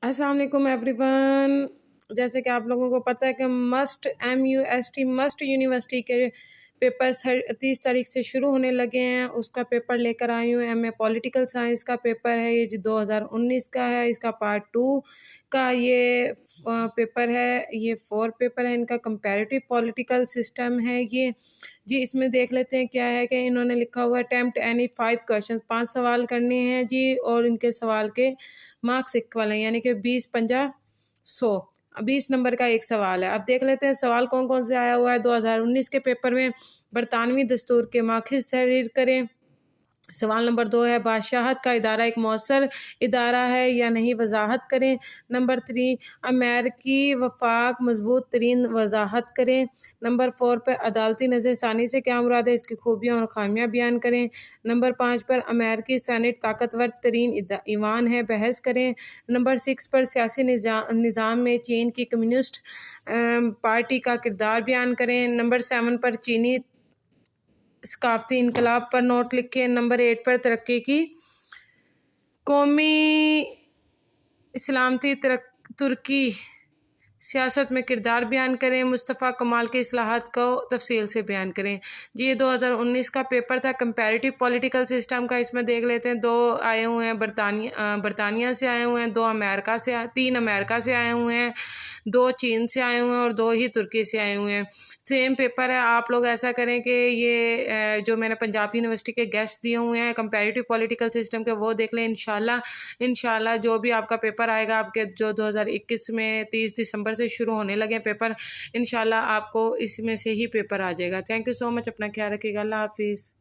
السلام علیکم every one. جیسے کہ آپ لوگوں کو پتہ ہے کہ مسٹ یونیورسٹی کے پیپر 30 تاریخ سے شروع ہونے لگے ہیں. اس کا پیپر لے کر آئی ہوں. ایم اے پولیٹیکل سائنس کا پیپر ہے یہ جو 2019 کا ہے. اس کا پارٹ 2 کا یہ پیپر ہے. یہ 4 پیپر ہے ان کا. کمپیریٹیو پولیٹیکل سسٹم ہے یہ جی. اس میں دیکھ لیتے ہیں کیا ہے کہ انہوں نے لکھا ہوا اٹیمپٹ اینی 5 کویشچن، 5 سوال کرنے ہیں جی. اور ان کے سوال کے مارکس اکول ہیں، یعنی کہ 20 50 100. 20 نمبر کا ایک سوال ہے. اب دیکھ لیتے ہیں سوال کون کون سے آیا ہوا ہے. 2019 کے پیپر میں برطانوی دستور کے ماخذ تحریر کریں. سوال نمبر 2 ہے بادشاہت کا ادارہ ایک مؤثر ادارہ ہے یا نہیں، وضاحت کریں. نمبر 3 امریکی وفاق مضبوط ترین وضاحت کریں. نمبر 4 پر عدالتی نظر ثانی سے کیا مراد ہے، اس کی خوبیاں اور خامیاں بیان کریں. نمبر 5 پر امریکی سینٹ طاقتور ترین ایوان ہے، بحث کریں. نمبر 6 پر سیاسی نظام میں چین کی کمیونسٹ پارٹی کا کردار بیان کریں. نمبر 7 پر چینی ثقافتی انقلاب پر نوٹ لکھیں. نمبر 8 پر ترقی کی قومی سلامتی ترکی سیاست میں کردار بیان کریں. مصطفیٰ کمال کے اصلاحات کو تفصیل سے بیان کریں. جی یہ 2019 کا پیپر تھا کمپیریٹیو پولیٹیکل سسٹم کا. اس میں دیکھ لیتے ہیں 2 آئے ہوئے ہیں برطانیہ سے آئے ہوئے ہیں، 3 امریکہ سے آئے ہوئے ہیں، 2 چین سے آئے ہوئے ہیں اور 2 ہی ترکی سے آئے ہوئے ہیں. سیم پیپر ہے. آپ لوگ ایسا کریں کہ یہ جو میں نے پنجاب یونیورسٹی کے گیسٹ دیے ہوئے ہیں کمپیریٹیو پولیٹیکل سسٹم کے، وہ دیکھ لیں. انشاءاللہ جو بھی آپ کا پیپر آئے گا، آپ کے جو 2021 میں 30 دسمبر سے شروع ہونے لگے پیپر، انشاءاللہ آپ کو اس میں سے ہی پیپر آ جائے گا. تھینک یو سو مچ. اپنا خیال رکھیے گا. اللہ حافظ.